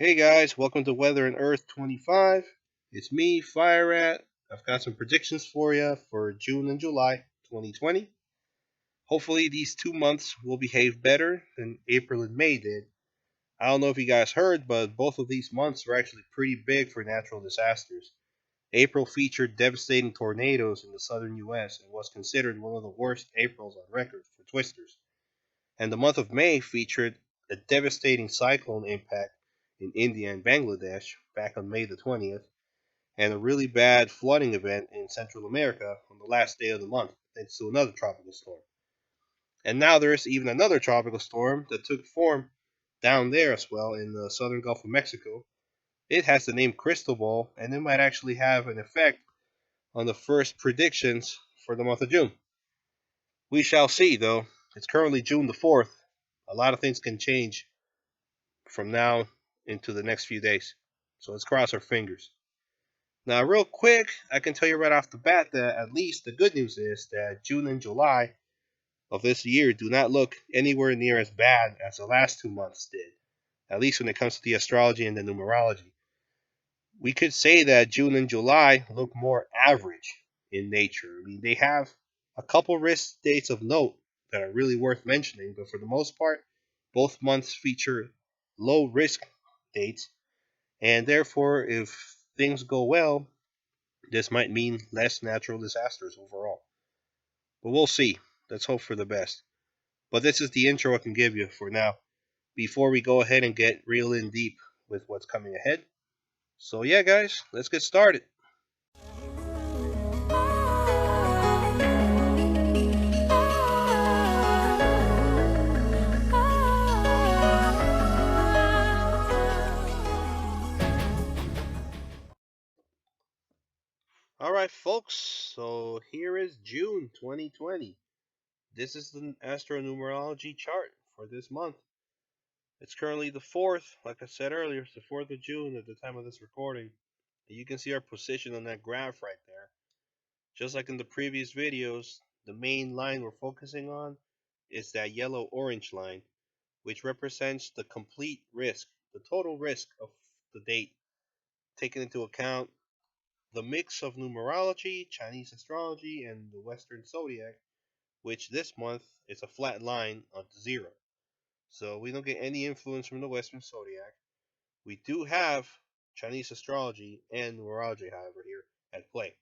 Hey guys, welcome to Weather and Earth 25. It's me, Fire Rat. I've got some predictions for you for June and July 2020. Hopefully, these 2 months will behave better than April and May did. I don't know if you guys heard, but both of these months were actually pretty big for natural disasters. April featured devastating tornadoes in the southern US and was considered one of the worst Aprils on record for twisters. And the month of May featured a devastating cyclone impact in India and Bangladesh back on May the 20th, and a really bad flooding event in Central America on the last day of the month, thanks to another tropical storm. And now there is even another tropical storm that took form down there as well in the southern Gulf of Mexico. It has the name Crystal Ball, and it might actually have an effect on the first predictions for the month of June. We shall see, though. It's currently June the 4th. A lot of things can change from now into the next few days. So let's cross our fingers. Now, real quick, I can tell you right off the bat that at least the good news is that June and July of this year do not look anywhere near as bad as the last 2 months did, at least when it comes to the astrology and the numerology. We could say that June and July look more average in nature. I mean, they have a couple risk dates of note that are really worth mentioning, but for the most part, both months feature low risk dates, and therefore, if things go well, this might mean less natural disasters overall. But we'll see. Let's hope for the best. But this is the intro I can give you for now, before we go ahead and get real in deep with what's coming ahead. So, yeah, guys, let's get started. All right, folks, so here is June 2020. This is the astronumerology chart for this month. It's currently the 4th, like I said earlier, it's the 4th of June at the time of this recording. You can see our position on that graph right there. Just like in the previous videos, the main line we're focusing on is that yellow-orange line, which represents the complete risk, the total risk of the date, taking into account the mix of numerology, Chinese astrology, and the Western zodiac, which this month is a flat line of 0. So we don't get any influence from the Western zodiac. We do have Chinese astrology and numerology, however, here at play.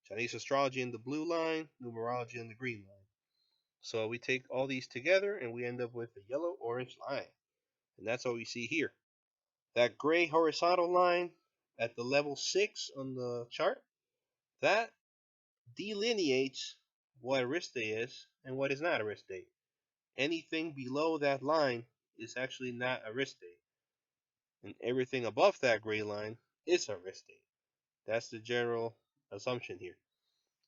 Chinese astrology in the blue line, numerology in the green line. So we take all these together and we end up with a yellow-orange line. And that's what we see here. That gray horizontal line at the level 6 on the chart, that delineates what a wrist day is and what is not a wrist day. Anything below that line is actually not a wrist day. And everything above that gray line is a wrist day. That's the general assumption here.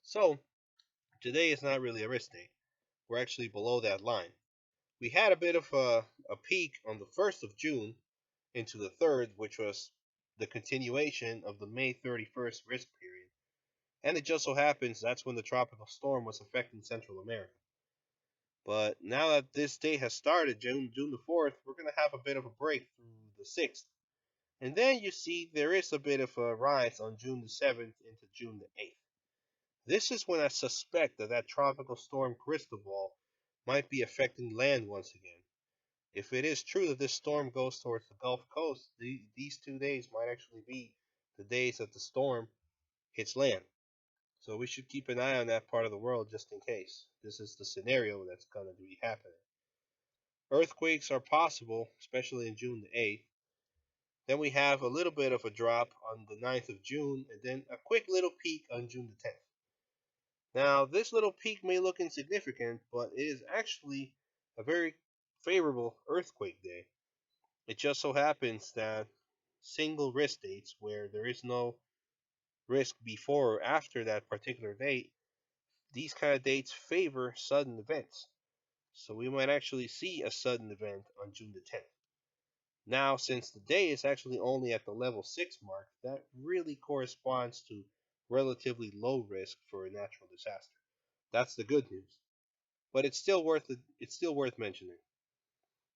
So, today is not really a wrist day. We're actually below that line. We had a bit of a peak on the 1st of June into the 3rd, which was the continuation of the May 31st risk period. And it just so happens that's when the tropical storm was affecting Central America. But now that this day has started, June the 4th, we're going to have a bit of a break through the 6th. And then you see there is a bit of a rise on June the 7th into June the 8th. This is when I suspect that tropical storm Cristobal might be affecting land once again. If it is true that this storm goes towards the Gulf Coast, these 2 days might actually be the days that the storm hits land. So we should keep an eye on that part of the world just in case. This is the scenario that's going to be happening. Earthquakes are possible, especially in June the 8th. Then we have a little bit of a drop on the 9th of June, and then a quick little peak on June the 10th. Now, this little peak may look insignificant, but it is actually a very favorable earthquake day. It just so happens that single risk dates, where there is no risk before or after that particular date, these kind of dates favor sudden events. So we might actually see a sudden event on June the 10th. Now, since the day is actually only at the level 6 mark, that really corresponds to relatively low risk for a natural disaster. That's the good news. But it's still worth mentioning.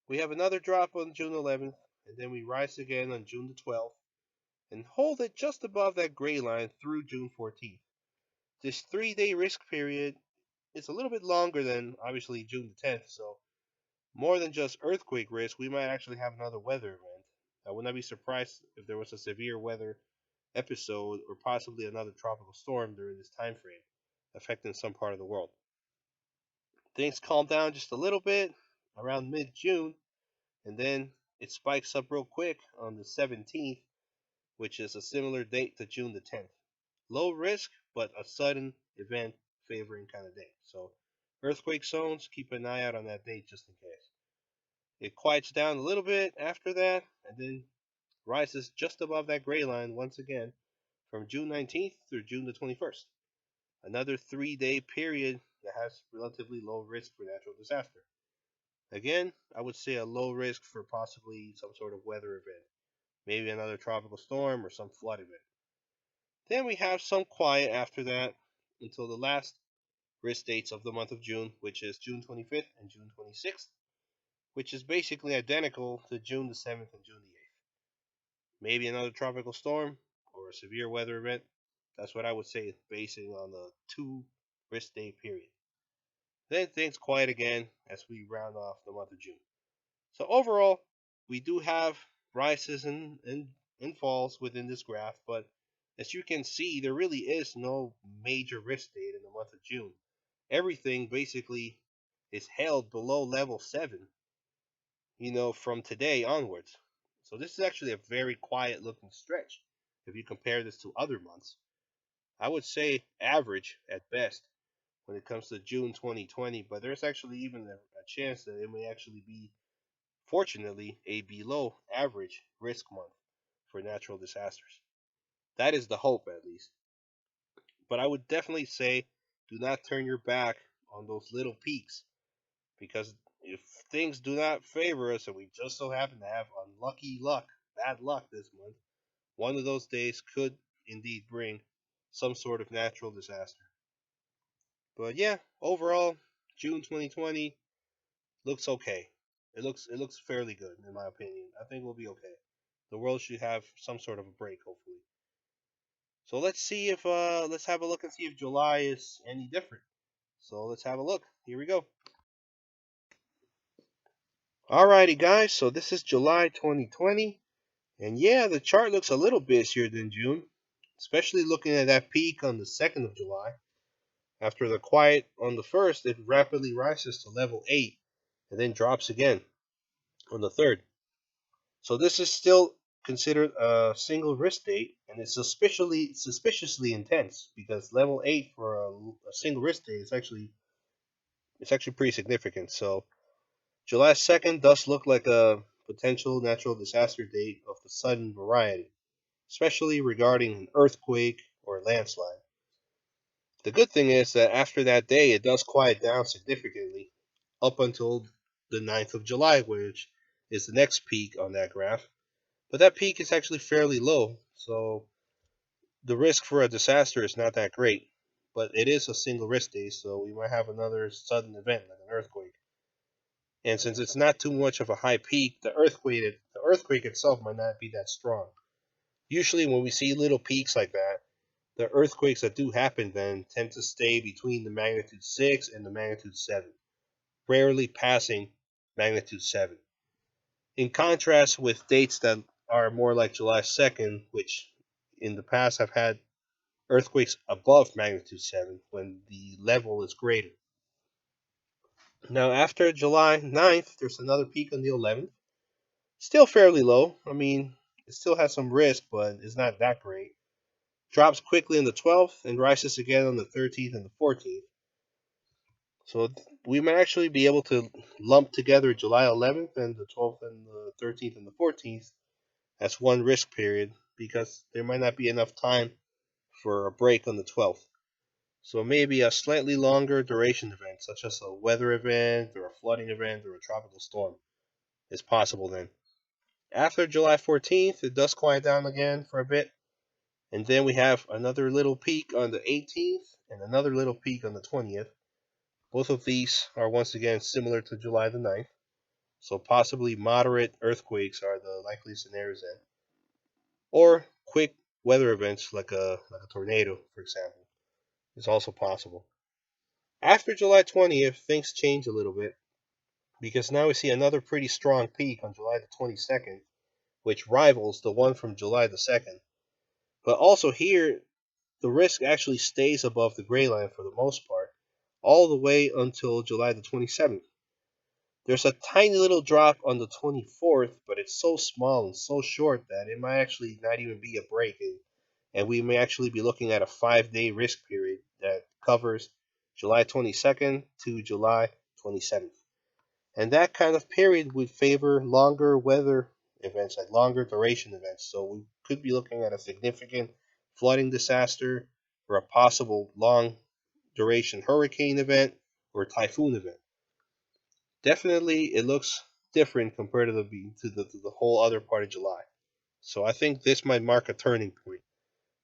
We have another drop on June 11th, and then we rise again on June the 12th and hold it just above that gray line through June 14th. This 3 day risk period is a little bit longer than obviously June the 10th, so more than just earthquake risk, we might actually have another weather event. I would not be surprised if there was a severe weather episode or possibly another tropical storm during this time frame, affecting some part of the world. Things calm down just a little bit around mid-June, and then it spikes up real quick on the 17th, which is a similar date to June the 10th. Low risk, but a sudden event favoring kind of day. So, earthquake zones, keep an eye out on that date just in case. It quiets down a little bit after that, and then rises just above that gray line once again from June 19th through June the 21st. Another 3 day period that has relatively low risk for natural disaster. Again, I would say a low risk for possibly some sort of weather event, maybe another tropical storm or some flood event. Then we have some quiet after that until the last risk dates of the month of June, which is June 25th and June 26th, which is basically identical to June the 7th and June the 8th. Maybe another tropical storm or a severe weather event. That's what I would say, basing on the 2 risk day period. Then things quiet again as we round off the month of June. So overall, we do have rises and falls within this graph, but as you can see, there really is no major risk date in the month of June. Everything basically is held below level 7, from today onwards. So this is actually a very quiet looking stretch if you compare this to other months. I would say average at best when it comes to June 2020, but there's actually even a chance that it may actually be, fortunately, a below average risk month for natural disasters. That is the hope, at least. But I would definitely say do not turn your back on those little peaks, because if things do not favor us and we just so happen to have unlucky luck, bad luck this month, one of those days could indeed bring some sort of natural disaster. But yeah, overall, June 2020 looks okay. It looks fairly good in my opinion. I think we'll be okay. The world should have some sort of a break, hopefully. So let's have a look and see if July is any different. So let's have a look. Here we go. Alrighty, guys. So this is July 2020, and yeah, the chart looks a little busier than June, especially looking at that peak on the 2nd of July. After the quiet on the 1st, it rapidly rises to level 8 and then drops again on the 3rd. So this is still considered a single risk date, and it's suspiciously intense because level 8 for a single risk date is actually pretty significant. So July 2nd does look like a potential natural disaster date of the sudden variety, especially regarding an earthquake or a landslide. The good thing is that after that day, it does quiet down significantly up until the 9th of July, which is the next peak on that graph. But that peak is actually fairly low, so the risk for a disaster is not that great. But it is a single risk day, so we might have another sudden event like an earthquake. And since it's not too much of a high peak, the earthquake itself might not be that strong. Usually, when we see little peaks like that, the earthquakes that do happen then tend to stay between the magnitude 6 and the magnitude 7, rarely passing magnitude 7. In contrast with dates that are more like July 2nd, which in the past have had earthquakes above magnitude 7 when the level is greater. Now, after July 9th, there's another peak on the 11th. Still fairly low. I mean, it still has some risk, but it's not that great. Drops quickly on the 12th and rises again on the 13th and the 14th. So we might actually be able to lump together July 11th and the 12th and the 13th and the 14th as one risk period because there might not be enough time for a break on the 12th. So maybe a slightly longer duration event, such as a weather event or a flooding event or a tropical storm, is possible then. After July 14th, it does quiet down again for a bit, and then we have another little peak on the 18th and another little peak on the 20th. Both of these are once again similar to July the 9th. So possibly moderate earthquakes are the likely scenarios then, or quick weather events like a tornado, for example, is also possible. After July 20th, things change a little bit because now we see another pretty strong peak on July the 22nd, which rivals the one from July the 2nd. But also here, the risk actually stays above the gray line for the most part, all the way until July the 27th. There's a tiny little drop on the 24th, but it's so small and so short that it might actually not even be a break, and we may actually be looking at a 5 day risk period that covers July 22nd to July 27th. And that kind of period would favor longer weather events, like longer duration events. So we could be looking at a significant flooding disaster or a possible long duration hurricane event or typhoon event. Definitely, it looks different compared to the whole other part of July. So I think this might mark a turning point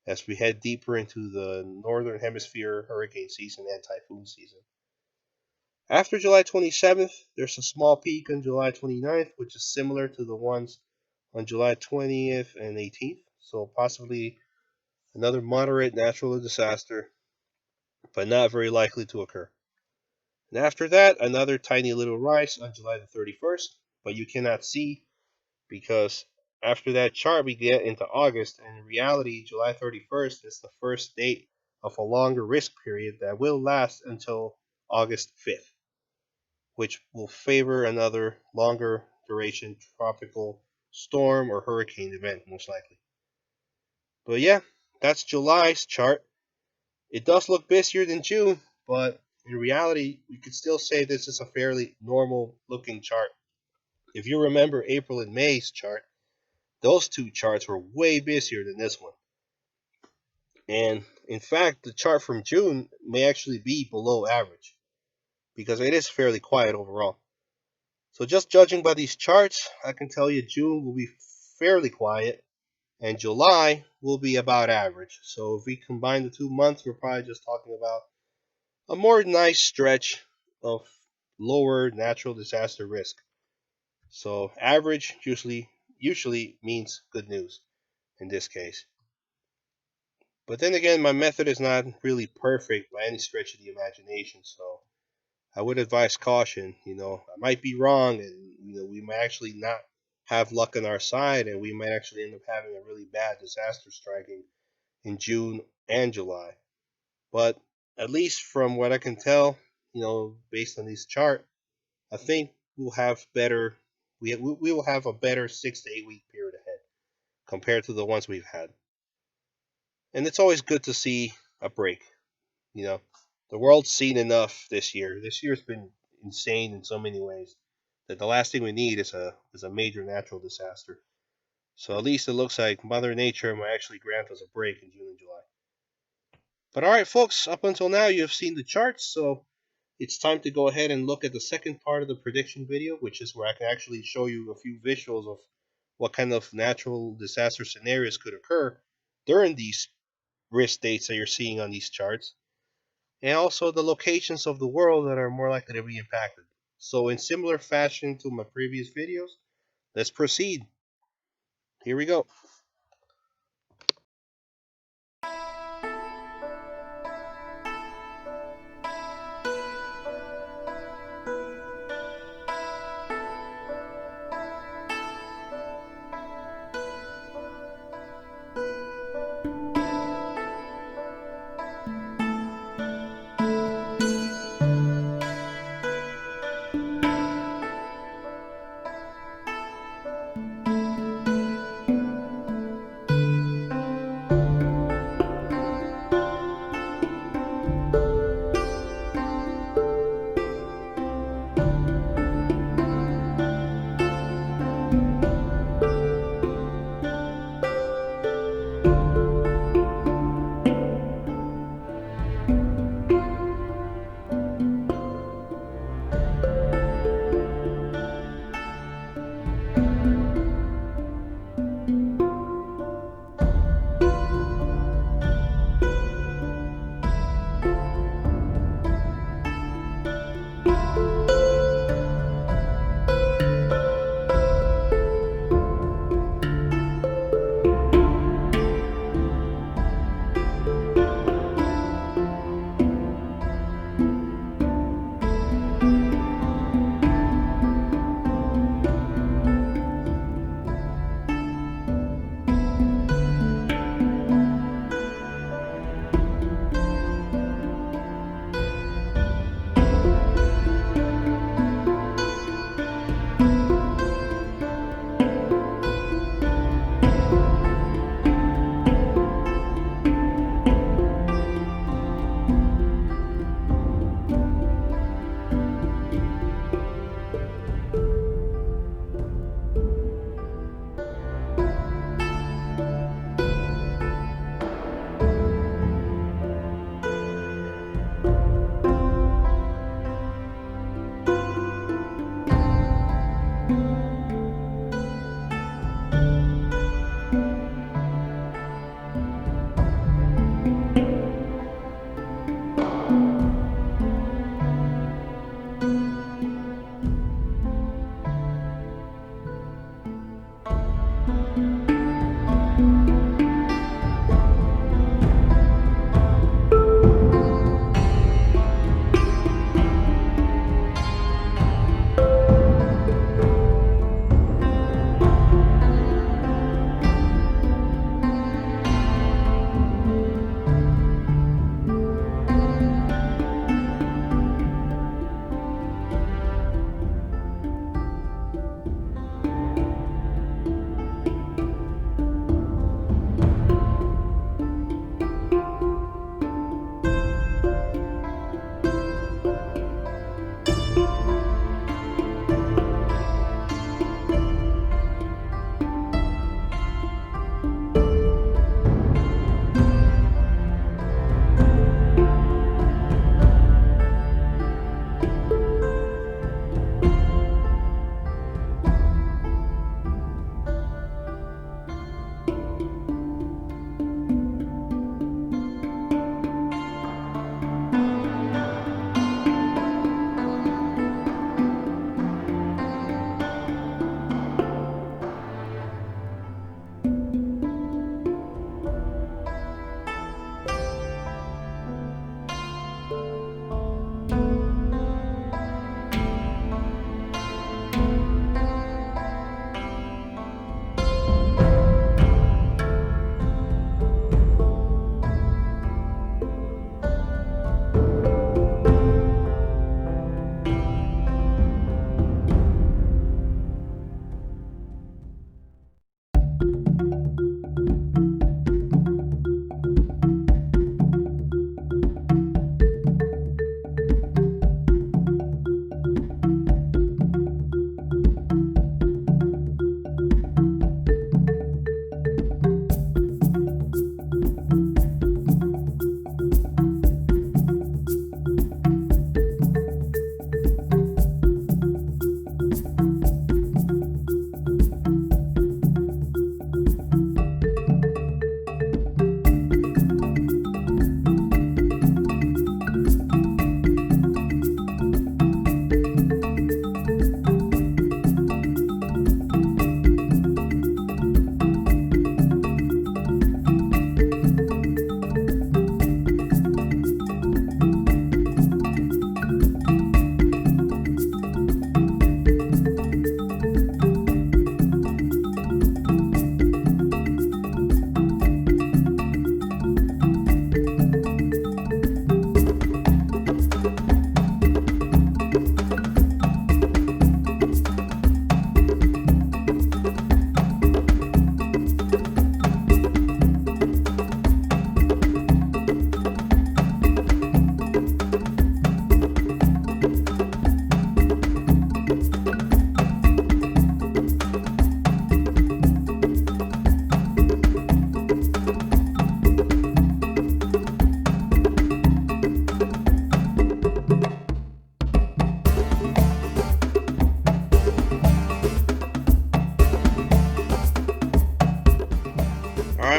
as we head deeper into the northern hemisphere hurricane season and typhoon season. After July 27th, there's a small peak on July 29th, which is similar to the ones on July 20th and 18th. So possibly another moderate natural disaster, but not very likely to occur. And after that, another tiny little rise on July the 31st, but you cannot see because after that chart we get into August, and in reality, July 31st is the first date of a longer risk period that will last until August 5th, which will favor another longer duration tropical storm or hurricane event, most likely. But yeah, that's July's chart. It does look busier than June, but in reality, we could still say this is a fairly normal looking chart. If you remember April and May's chart, those two charts were way busier than this one. And in fact, the chart from June may actually be below average because it is fairly quiet overall. So just judging by these charts, I can tell you June will be fairly quiet and July will be about average. So if we combine the 2 months, we're probably just talking about a more nice stretch of lower natural disaster risk. So average usually means good news in this case. But then again, my method is not really perfect by any stretch of the imagination, so I would advise caution. I might be wrong, and we might actually not have luck on our side, and we might actually end up having a really bad disaster striking in June and July. But at least from what I can tell, based on this chart, I think we'll have better. We will have a better 6 to 8 week period ahead compared to the ones we've had, and it's always good to see a break. You know, the world's seen enough this year. This year's been insane in so many ways that the last thing we need is a major natural disaster. So at least it looks like Mother Nature might actually grant us a break in June and July. But all right, folks, up until now you have seen the charts, so it's time to go ahead and look at the second part of the prediction video, which is where I can actually show you a few visuals of what kind of natural disaster scenarios could occur during these risk dates that you're seeing on these charts, and also the locations of the world that are more likely to be impacted. So in similar fashion to my previous videos, let's proceed. Here we go.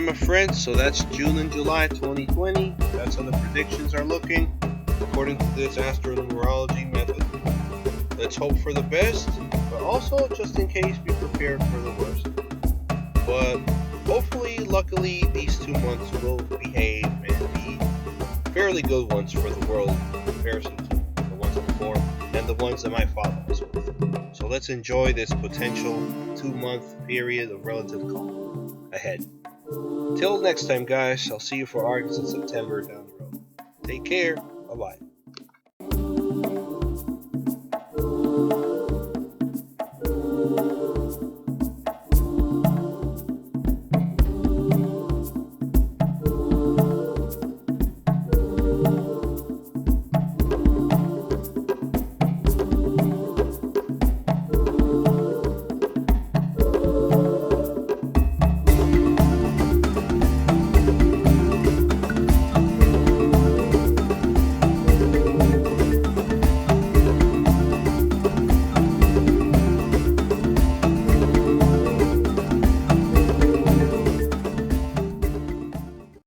Alright, my friends, so that's June and July 2020. That's how the predictions are looking according to this astronumerology method. Let's hope for the best, but also, just in case, be prepared for the worst. But hopefully, luckily, these 2 months will behave and be fairly good ones for the world in comparison to the ones before and the ones that might follow us with. So let's enjoy this potential 2-month period of relative calm ahead. Till next time, guys, I'll see you for August and September down the road. Take care. Bye-bye.